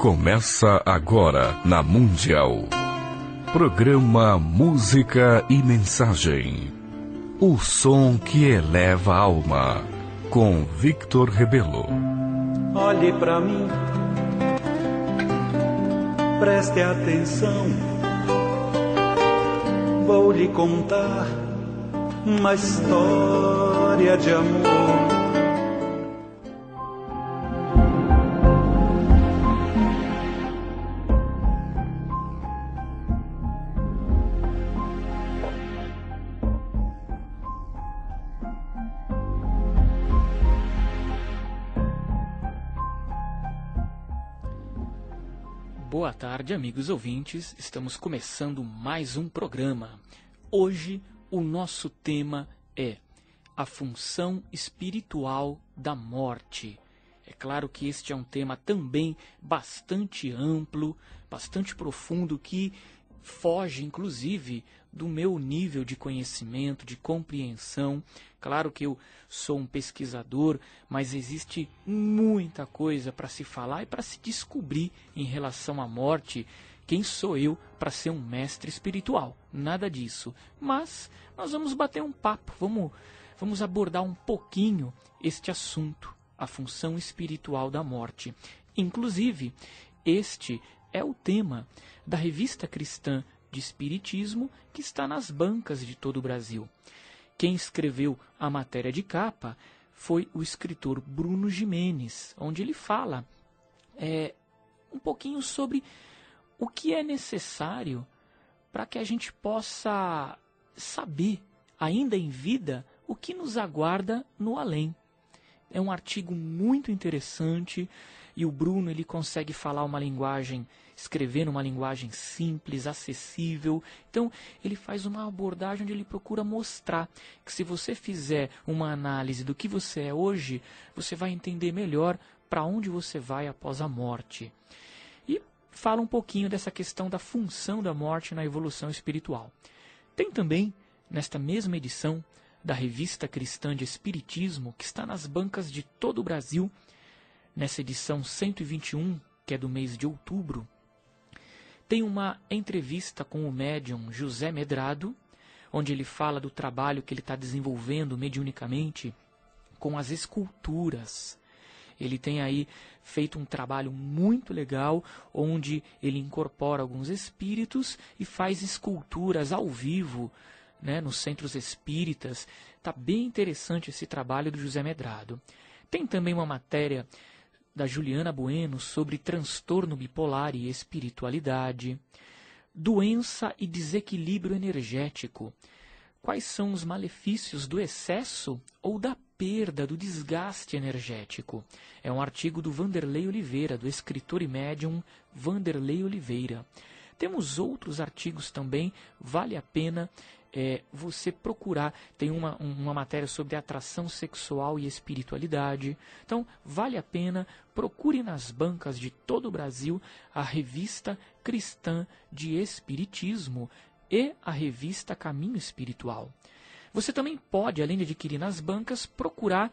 Começa agora na Mundial. Programa Música e Mensagem. O som que eleva a alma. Com Victor Rebelo. Olhe pra mim, preste atenção. Vou lhe contar uma história de amor. Boa tarde, amigos ouvintes. Estamos começando mais um programa. Hoje, o nosso tema é a função espiritual da morte. É claro que este é um tema também bastante amplo, bastante profundo, que foge, inclusive, do meu nível de conhecimento, de compreensão. Claro que eu sou um pesquisador, mas existe muita coisa para se falar e para se descobrir em relação à morte. Quem sou eu para ser um mestre espiritual? Nada disso. Mas nós vamos bater um papo, vamos abordar um pouquinho este assunto, a função espiritual da morte. Inclusive, este é o tema da Revista Cristã de Espiritismo, que está nas bancas de todo o Brasil. Quem escreveu a matéria de capa foi o escritor Bruno Gimenez, onde ele fala um pouquinho sobre o que é necessário para que a gente possa saber, ainda em vida, o que nos aguarda no além. É um artigo muito interessante e o Bruno ele consegue falar escrever numa linguagem simples, acessível. Então, ele faz uma abordagem onde ele procura mostrar que se você fizer uma análise do que você é hoje, você vai entender melhor para onde você vai após a morte. E fala um pouquinho dessa questão da função da morte na evolução espiritual. Tem também, nesta mesma edição da Revista Cristã de Espiritismo, que está nas bancas de todo o Brasil, nessa edição 121, que é do mês de outubro, tem uma entrevista com o médium José Medrado, onde ele fala do trabalho que ele está desenvolvendo mediunicamente com as esculturas. Ele tem aí feito um trabalho muito legal, onde ele incorpora alguns espíritos e faz esculturas ao vivo, nos centros espíritas. Está bem interessante esse trabalho do José Medrado. Tem também uma matéria da Juliana Bueno sobre transtorno bipolar e espiritualidade, doença e desequilíbrio energético. Quais são os malefícios do excesso ou da perda, do desgaste energético? É um artigo do Vanderlei Oliveira, do escritor e médium Vanderlei Oliveira. Temos outros artigos também, vale a pena você procurar. Tem uma matéria sobre atração sexual e espiritualidade. Então, vale a pena, procure nas bancas de todo o Brasil a Revista Cristã de Espiritismo e a Revista Caminho Espiritual. Você também pode, além de adquirir nas bancas, procurar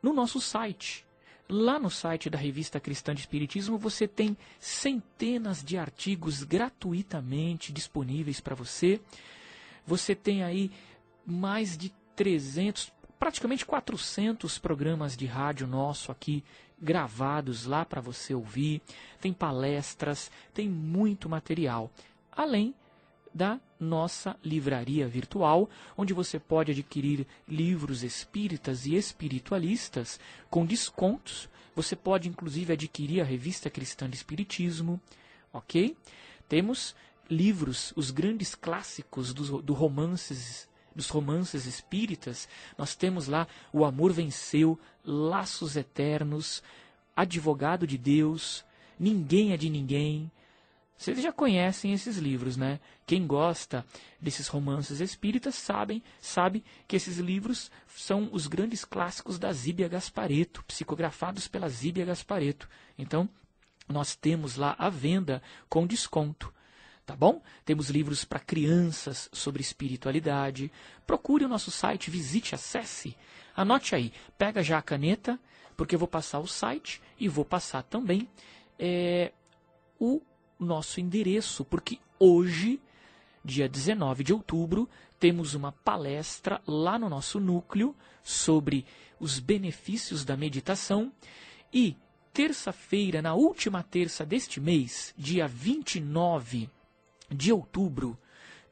no nosso site. Lá no site da Revista Cristã de Espiritismo você tem centenas de artigos gratuitamente disponíveis para você. Você tem aí mais de 300, praticamente 400 programas de rádio nosso aqui gravados lá para você ouvir. Tem palestras, tem muito material. Além da nossa livraria virtual, onde você pode adquirir livros espíritas e espiritualistas com descontos. Você pode inclusive adquirir a Revista Cristã de Espiritismo, ok? Temos livros, os grandes clássicos dos romances espíritas. Nós temos lá O Amor Venceu, Laços Eternos, Advogado de Deus, Ninguém é de Ninguém. Vocês já conhecem esses livros, né? Quem gosta desses romances espíritas sabe que esses livros são os grandes clássicos da Zíbia Gasparetto, psicografados pela Zíbia Gasparetto. Então, nós temos lá à venda com desconto. Tá bom? Temos livros para crianças sobre espiritualidade. Procure o nosso site, visite, acesse. Anote aí, pega já a caneta, porque eu vou passar o site e vou passar também o nosso endereço, porque hoje, dia 19 de outubro, temos uma palestra lá no nosso núcleo sobre os benefícios da meditação e terça-feira, na última terça deste mês, dia 29 de outubro,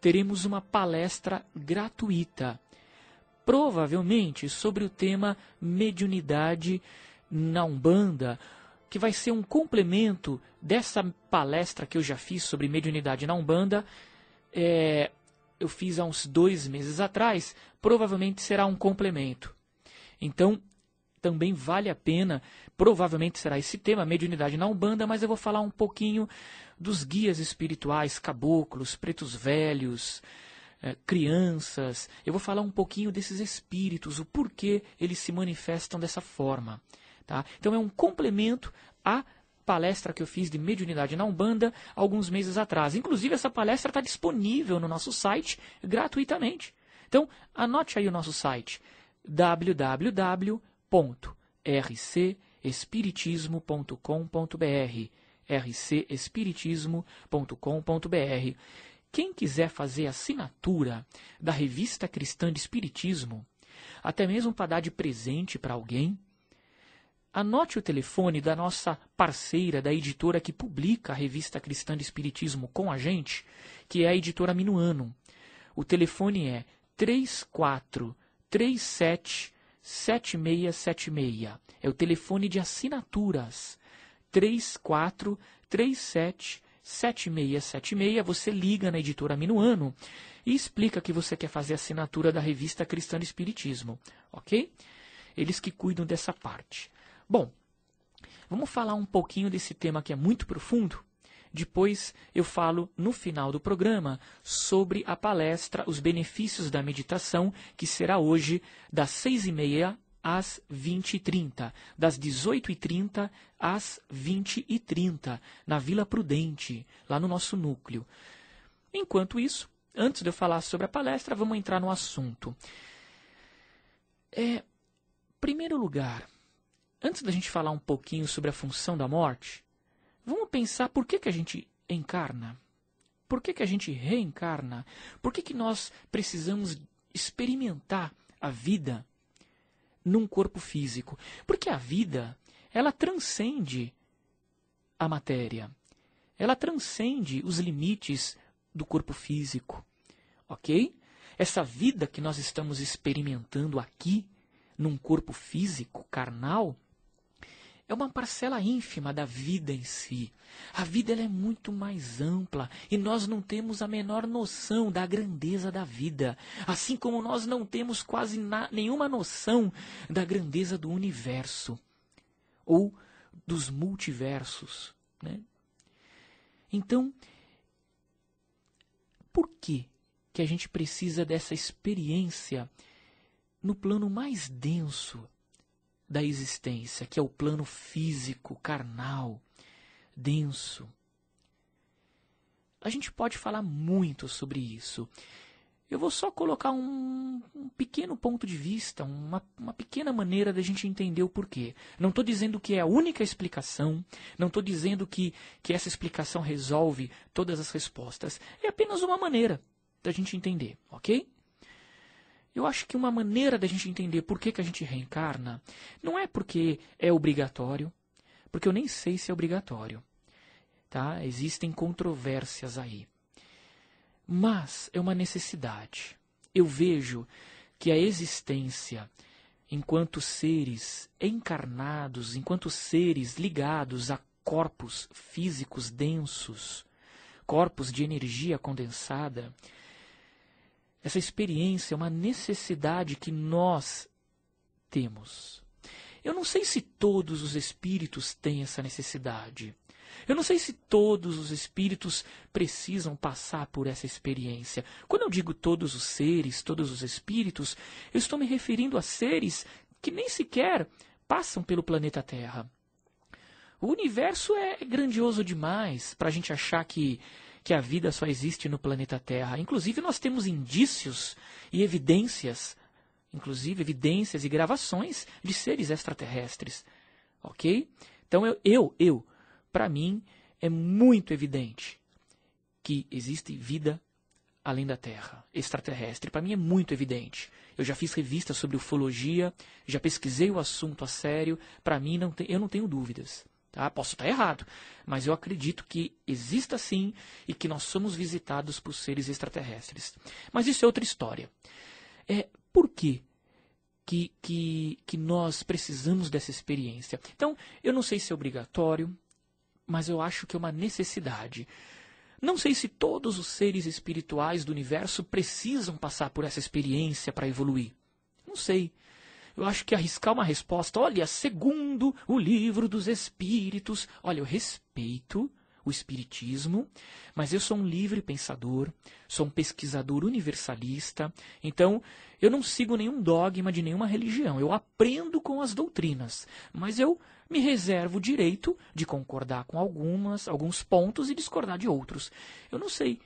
teremos uma palestra gratuita, provavelmente sobre o tema mediunidade na Umbanda, que vai ser um complemento dessa palestra que eu já fiz sobre mediunidade na Umbanda. Eu fiz há uns 2 meses atrás, provavelmente será um complemento. Então, também vale a pena, provavelmente será esse tema, mediunidade na Umbanda, mas eu vou falar um pouquinho dos guias espirituais, caboclos, pretos velhos, crianças. Eu vou falar um pouquinho desses espíritos, o porquê eles se manifestam dessa forma. Tá? Então é um complemento à palestra que eu fiz de mediunidade na Umbanda alguns meses atrás. Inclusive essa palestra está disponível no nosso site gratuitamente. Então anote aí o nosso site www.rcespiritismo.com.br rcespiritismo.com.br. Quem quiser fazer assinatura da Revista Cristã de Espiritismo, até mesmo para dar de presente para alguém, anote o telefone da nossa parceira, da editora que publica a Revista Cristã de Espiritismo com a gente, que é a editora Minuano. O telefone é 3437-7676. É o telefone de assinaturas. 3437-7676. Você liga na editora Minuano e explica que você quer fazer assinatura da Revista Cristã de Espiritismo. Ok? Eles que cuidam dessa parte. Bom, vamos falar um pouquinho desse tema que é muito profundo. Depois eu falo no final do programa sobre a palestra Os Benefícios da Meditação, que será hoje das 6h30 às 20h30, das 18h30 às 20h30, na Vila Prudente, lá no nosso núcleo. Enquanto isso, antes de eu falar sobre a palestra, vamos entrar no assunto. Em primeiro lugar, antes da gente falar um pouquinho sobre a função da morte, vamos pensar por que a gente encarna. Por que a gente reencarna? Por que nós precisamos experimentar a vida num corpo físico? Porque a vida, ela transcende a matéria. Ela transcende os limites do corpo físico. Ok? Essa vida que nós estamos experimentando aqui, num corpo físico, carnal, é uma parcela ínfima da vida em si. A vida ela é muito mais ampla e nós não temos a menor noção da grandeza da vida. Assim como nós não temos quase nenhuma noção da grandeza do universo ou dos multiversos. Né? Então, por que a gente precisa dessa experiência no plano mais denso da existência, que é o plano físico, carnal, denso? A gente pode falar muito sobre isso. Eu vou só colocar um pequeno ponto de vista, uma pequena maneira da gente entender o porquê. Não estou dizendo que é a única explicação, não estou dizendo que essa explicação resolve todas as respostas. É apenas uma maneira da gente entender, ok? Eu acho que uma maneira da gente entender por que a gente reencarna não é porque é obrigatório, porque eu nem sei se é obrigatório. Tá? Existem controvérsias aí. Mas é uma necessidade. Eu vejo que a existência, enquanto seres encarnados, enquanto seres ligados a corpos físicos densos, corpos de energia condensada, essa experiência é uma necessidade que nós temos. Eu não sei se todos os espíritos têm essa necessidade. Eu não sei se todos os espíritos precisam passar por essa experiência. Quando eu digo todos os seres, todos os espíritos, eu estou me referindo a seres que nem sequer passam pelo planeta Terra. O universo é grandioso demais para a gente achar que a vida só existe no planeta Terra. Inclusive, nós temos indícios e evidências, inclusive evidências e gravações de seres extraterrestres. Ok? Então, para mim, é muito evidente que existe vida além da Terra, extraterrestre. Para mim é muito evidente. Eu já fiz revistas sobre ufologia, já pesquisei o assunto a sério. Para mim, eu não tenho dúvidas. Tá? Posso estar errado, mas eu acredito que exista sim e que nós somos visitados por seres extraterrestres. Mas isso é outra história. Por quê que nós precisamos dessa experiência? Então, eu não sei se é obrigatório, mas eu acho que é uma necessidade. Não sei se todos os seres espirituais do universo precisam passar por essa experiência para evoluir. Não sei. Eu acho que arriscar uma resposta, olha, segundo o livro dos espíritos, olha, eu respeito o espiritismo, mas eu sou um livre pensador, sou um pesquisador universalista, então eu não sigo nenhum dogma de nenhuma religião, eu aprendo com as doutrinas, mas eu me reservo o direito de concordar com alguns pontos e discordar de outros. Eu não sei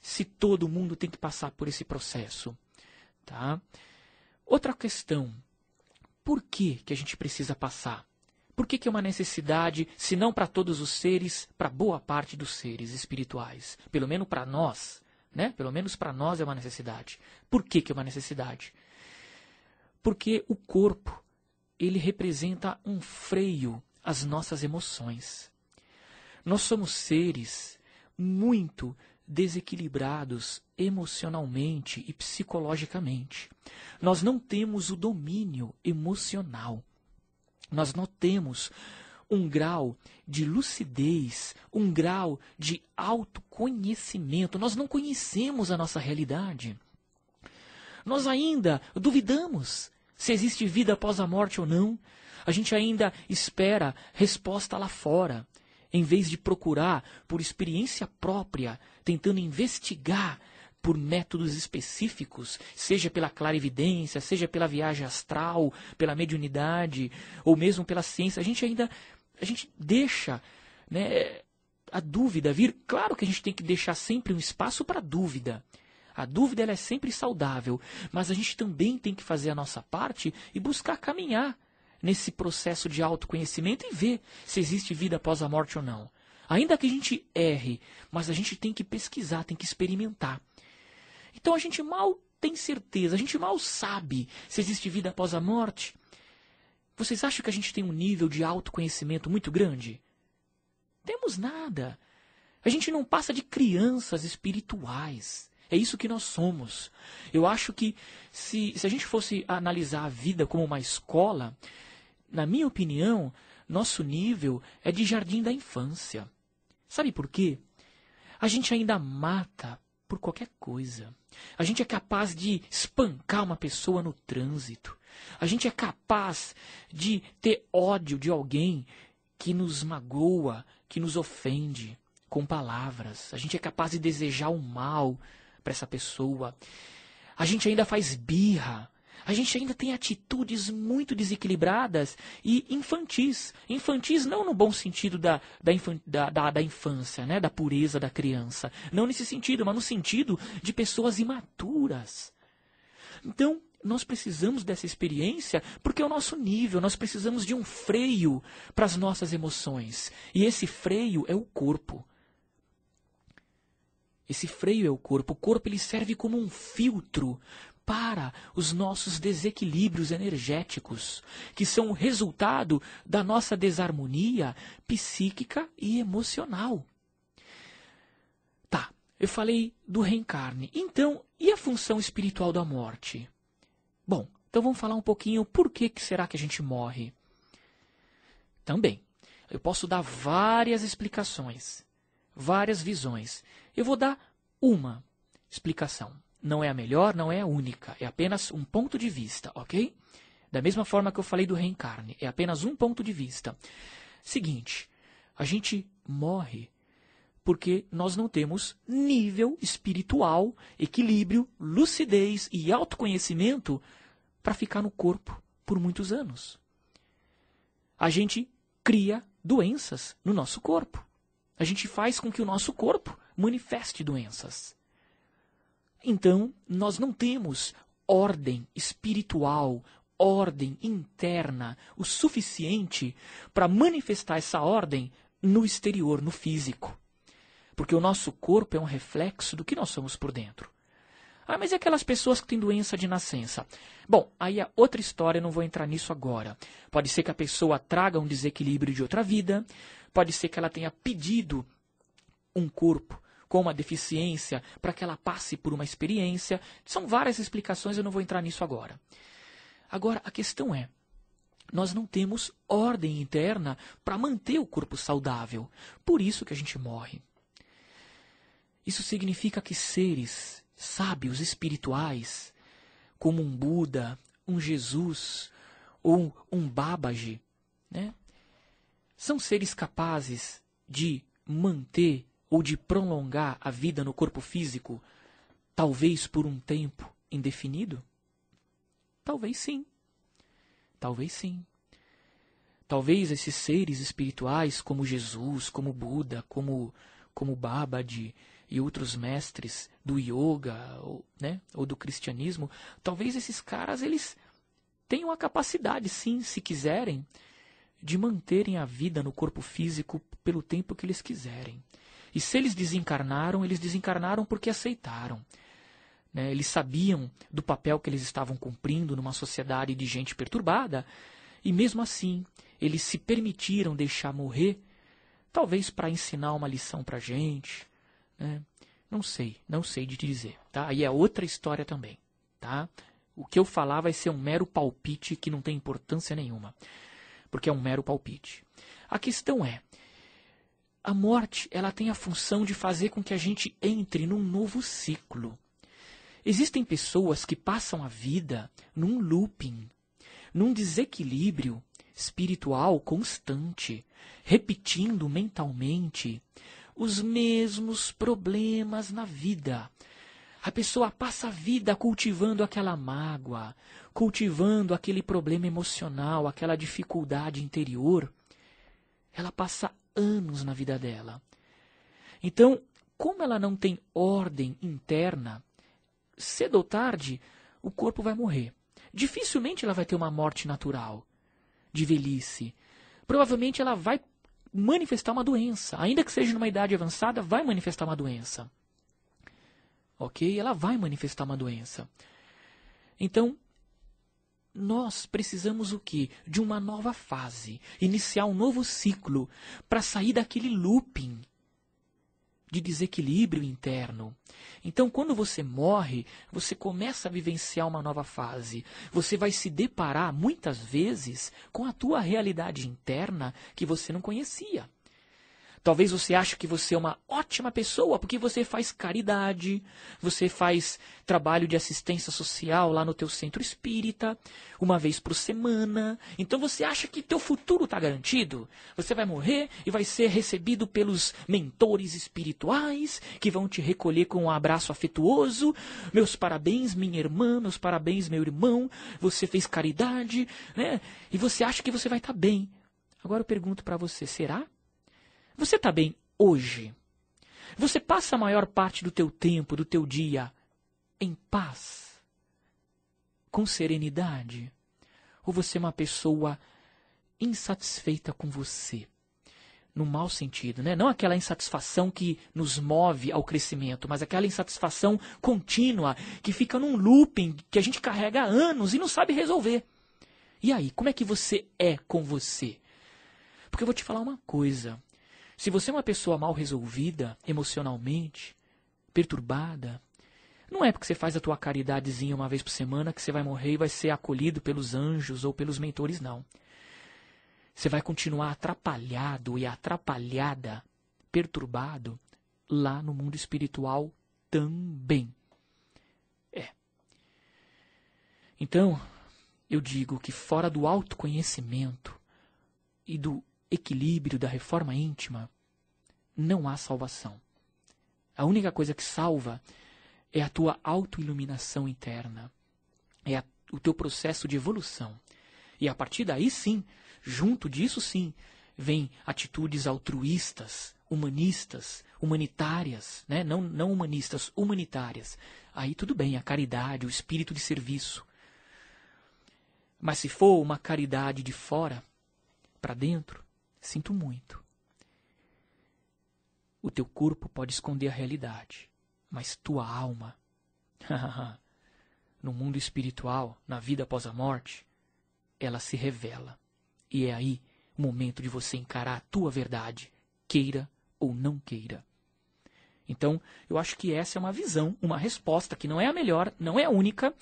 se todo mundo tem que passar por esse processo. Tá? Outra questão, por que a gente precisa passar? Por que é uma necessidade, se não para todos os seres, para boa parte dos seres espirituais? Pelo menos para nós, né? Pelo menos para nós é uma necessidade. Por que é uma necessidade? Porque o corpo, ele representa um freio às nossas emoções. Nós somos seres muito desequilibrados emocionalmente e psicologicamente. Nós não temos o domínio emocional. Nós não temos um grau de lucidez, um grau de autoconhecimento. Nós não conhecemos a nossa realidade. Nós ainda duvidamos se existe vida após a morte ou não. A gente ainda espera resposta lá fora, em vez de procurar por experiência própria, tentando investigar por métodos específicos, seja pela clarividência, seja pela viagem astral, pela mediunidade, ou mesmo pela ciência. A gente deixa, né, a dúvida vir. Claro que a gente tem que deixar sempre um espaço para a dúvida. A dúvida ela é sempre saudável, mas a gente também tem que fazer a nossa parte e buscar caminhar nesse processo de autoconhecimento e ver se existe vida após a morte ou não. Ainda que a gente erre, mas a gente tem que pesquisar, tem que experimentar. Então a gente mal tem certeza, a gente mal sabe se existe vida após a morte. Vocês acham que a gente tem um nível de autoconhecimento muito grande? Temos nada. A gente não passa de crianças espirituais. É isso que nós somos. Eu acho que se a gente fosse analisar a vida como uma escola, na minha opinião, nosso nível é de jardim da infância. Sabe por quê? A gente ainda mata por qualquer coisa. A gente é capaz de espancar uma pessoa no trânsito. A gente é capaz de ter ódio de alguém que nos magoa, que nos ofende com palavras. A gente é capaz de desejar o mal para essa pessoa. A gente ainda faz birra. A gente ainda tem atitudes muito desequilibradas e infantis. Infantis não no bom sentido da infância, né? Da pureza da criança. Não nesse sentido, mas no sentido de pessoas imaturas. Então, nós precisamos dessa experiência porque é o nosso nível. Nós precisamos de um freio para as nossas emoções. E esse freio é o corpo. Esse freio é o corpo. O corpo ele serve como um filtro para os nossos desequilíbrios energéticos, que são o resultado da nossa desarmonia psíquica e emocional. Tá, eu falei do reencarne. Então, e a função espiritual da morte? Bom, então vamos falar um pouquinho por que será que a gente morre. Também, eu posso dar várias explicações, várias visões. Eu vou dar uma explicação. Não é a melhor, não é a única. É apenas um ponto de vista, ok? Da mesma forma que eu falei do reencarne. É apenas um ponto de vista. Seguinte, a gente morre porque nós não temos nível espiritual, equilíbrio, lucidez e autoconhecimento para ficar no corpo por muitos anos. A gente cria doenças no nosso corpo. A gente faz com que o nosso corpo manifeste doenças. Então, nós não temos ordem espiritual, ordem interna, o suficiente para manifestar essa ordem no exterior, no físico. Porque o nosso corpo é um reflexo do que nós somos por dentro. Ah, mas e aquelas pessoas que têm doença de nascença? Bom, aí é outra história, não vou entrar nisso agora. Pode ser que a pessoa traga um desequilíbrio de outra vida, pode ser que ela tenha pedido um corpo com uma deficiência para que ela passe por uma experiência. São várias explicações, eu não vou entrar nisso agora. Agora, a questão é, nós não temos ordem interna para manter o corpo saudável. Por isso que a gente morre. Isso significa que seres sábios, espirituais, como um Buda, um Jesus ou um Babaji, né, são seres capazes de manter ou de prolongar a vida no corpo físico, talvez por um tempo indefinido? Talvez sim. Talvez sim. Talvez esses seres espirituais, como Jesus, como Buda, como Babaji e outros mestres do yoga, ou do cristianismo, talvez esses caras eles tenham a capacidade, sim, se quiserem, de manterem a vida no corpo físico pelo tempo que eles quiserem. E se eles desencarnaram porque aceitaram. Né? Eles sabiam do papel que eles estavam cumprindo numa sociedade de gente perturbada, e mesmo assim, eles se permitiram deixar morrer, talvez para ensinar uma lição para a gente. Né? Não sei de te dizer. Tá? Aí é outra história também. Tá? O que eu falar vai ser um mero palpite que não tem importância nenhuma, porque é um mero palpite. A questão é, a morte ela tem a função de fazer com que a gente entre num novo ciclo. Existem pessoas que passam a vida num looping, num desequilíbrio espiritual constante, repetindo mentalmente os mesmos problemas na vida. A pessoa passa a vida cultivando aquela mágoa, cultivando aquele problema emocional, aquela dificuldade interior. Ela passa anos na vida dela. Então, como ela não tem ordem interna, cedo ou tarde, o corpo vai morrer. Dificilmente ela vai ter uma morte natural, de velhice. Provavelmente ela vai manifestar uma doença. Ainda que seja numa idade avançada, vai manifestar uma doença. Ok? Ela vai manifestar uma doença. Então, nós precisamos o quê? De uma nova fase. Iniciar um novo ciclo para sair daquele looping de desequilíbrio interno. Então, quando você morre, você começa a vivenciar uma nova fase. Você vai se deparar, muitas vezes, com a tua realidade interna que você não conhecia. Talvez você ache que você é uma ótima pessoa porque você faz caridade, você faz trabalho de assistência social lá no teu centro espírita, uma vez por semana. Então você acha que teu futuro está garantido. Você vai morrer e vai ser recebido pelos mentores espirituais que vão te recolher com um abraço afetuoso. Meus parabéns, minha irmã, meus parabéns, meu irmão. Você fez caridade, né? E você acha que você vai estar bem. Agora eu pergunto para você, será? Você está bem hoje? Você passa a maior parte do teu tempo, do teu dia, em paz? Com serenidade? Ou você é uma pessoa insatisfeita com você? No mau sentido, né? Não aquela insatisfação que nos move ao crescimento, mas aquela insatisfação contínua, que fica num looping que a gente carrega há anos e não sabe resolver. E aí, como é que você é com você? Porque eu vou te falar uma coisa. Se você é uma pessoa mal resolvida, emocionalmente, perturbada, não é porque você faz a tua caridadezinha uma vez por semana que você vai morrer e vai ser acolhido pelos anjos ou pelos mentores, não. Você vai continuar atrapalhado e atrapalhada, perturbado, lá no mundo espiritual também. Então, eu digo que fora do autoconhecimento e do equilíbrio da reforma íntima, não há salvação. A única coisa que salva é a tua autoiluminação interna, é o teu processo de evolução. E a partir daí sim, junto disso sim, vem atitudes altruístas, humanistas, humanitárias, né? Não humanistas, humanitárias. Aí tudo bem, a caridade, o espírito de serviço. Mas se for uma caridade de fora para dentro, sinto muito. O teu corpo pode esconder a realidade, mas tua alma, no mundo espiritual, na vida após a morte, ela se revela. E é aí o momento de você encarar a tua verdade, queira ou não queira. Então, eu acho que essa é uma visão, uma resposta que não é a melhor, não é a única,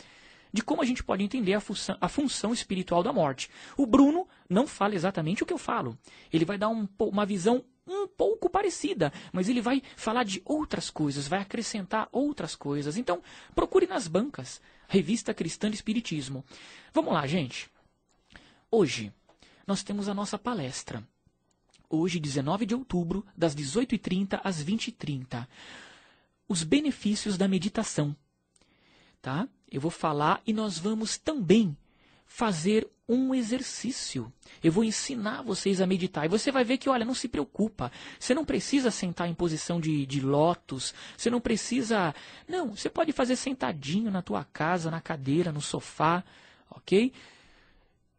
de como a gente pode entender a função espiritual da morte. O Bruno não fala exatamente o que eu falo. Ele vai dar uma visão um pouco parecida, mas ele vai falar de outras coisas, vai acrescentar outras coisas. Então, procure nas bancas, Revista Cristã de Espiritismo. Vamos lá, gente. Hoje, nós temos a nossa palestra. Hoje, 19 de outubro, das 18h30 às 20h30. Os benefícios da meditação. Tá? Eu vou falar e nós vamos também fazer um exercício. Eu vou ensinar vocês a meditar. E você vai ver que, olha, não se preocupa. Você não precisa sentar em posição de lótus. Você não precisa... Não, você pode fazer sentadinho na tua casa, na cadeira, no sofá. Ok?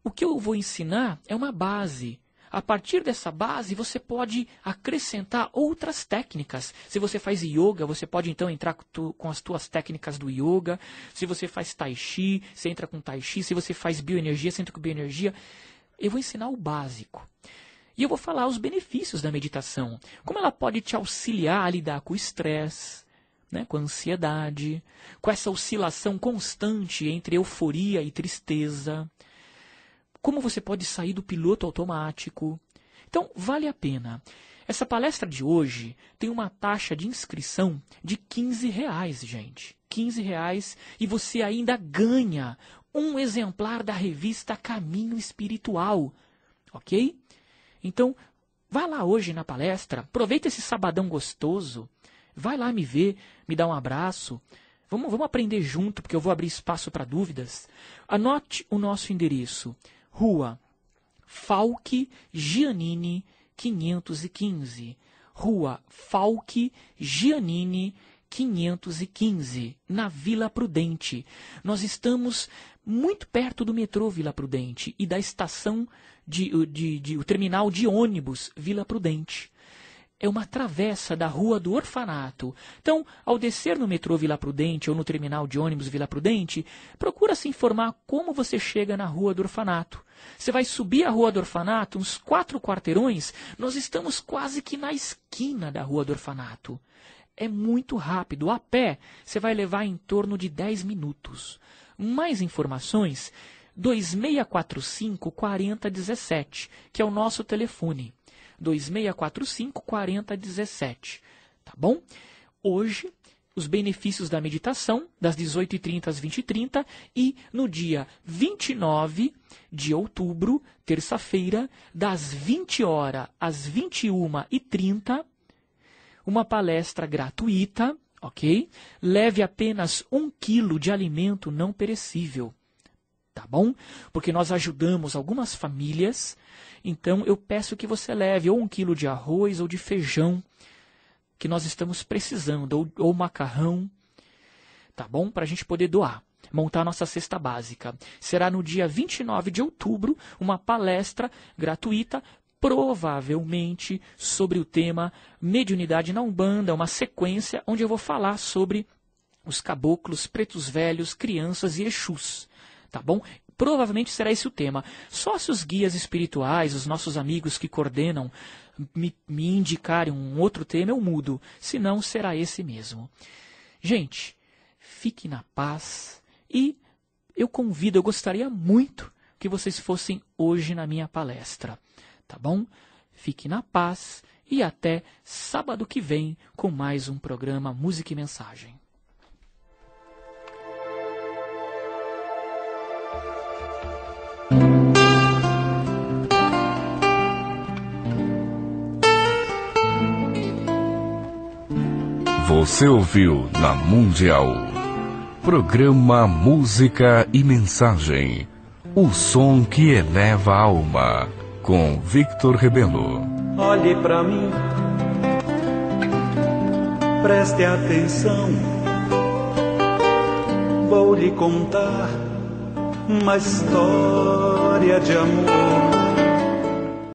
O que eu vou ensinar é uma base. A partir dessa base, você pode acrescentar outras técnicas. Se você faz yoga, você pode então entrar com as tuas técnicas do yoga. Se você faz tai chi, você entra com tai chi. Se você faz bioenergia, você entra com bioenergia. Eu vou ensinar o básico. E eu vou falar os benefícios da meditação. Como ela pode te auxiliar a lidar com o estresse, né, com a ansiedade, com essa oscilação constante entre euforia e tristeza. Como você pode sair do piloto automático. Então, vale a pena. Essa palestra de hoje tem uma taxa de inscrição de R$15, gente. R$15 e você ainda ganha um exemplar da revista Caminho Espiritual. Ok? Então, vai lá hoje na palestra, aproveita esse sabadão gostoso, vai lá me ver, me dá um abraço. Vamos aprender junto, porque eu vou abrir espaço para dúvidas. Anote o nosso endereço. Rua Falque Giannini 515. Rua Falque Giannini 515, na Vila Prudente. Nós estamos muito perto do metrô Vila Prudente e da estação o terminal de ônibus Vila Prudente. É uma travessa da Rua do Orfanato. Então, ao descer no metrô Vila Prudente ou no terminal de ônibus Vila Prudente, procura se informar como você chega na Rua do Orfanato. Você vai subir a Rua do Orfanato, uns 4 quarteirões, nós estamos quase que na esquina da Rua do Orfanato. É muito rápido. A pé, você vai levar em torno de 10 minutos. Mais informações, 2645-4017, que é o nosso telefone. 2645-4017, tá bom? Hoje, os benefícios da meditação, das 18h30 às 20h30, e no dia 29 de outubro, terça-feira, das 20h às 21h30, uma palestra gratuita, ok? Leve apenas 1 quilo de alimento não perecível, tá bom? Porque nós ajudamos algumas famílias. Então, eu peço que você leve ou 1 quilo de arroz ou de feijão, que nós estamos precisando, ou macarrão, tá bom? Para a gente poder doar, montar nossa cesta básica. Será no dia 29 de outubro, uma palestra gratuita, provavelmente sobre o tema Mediunidade na Umbanda, uma sequência onde eu vou falar sobre os caboclos, pretos velhos, crianças e exus, tá bom? Provavelmente será esse o tema. Só se os guias espirituais, os nossos amigos que coordenam, me indicarem um outro tema, eu mudo. Se não, será esse mesmo. Gente, fique na paz. E eu gostaria muito que vocês fossem hoje na minha palestra. Tá bom? Fique na paz e até sábado que vem com mais um programa Música e Mensagem. Você ouviu na Mundial, programa Música e Mensagem, o som que eleva a alma, com Victor Rebelo. Olhe pra mim, preste atenção, vou lhe contar uma história de amor.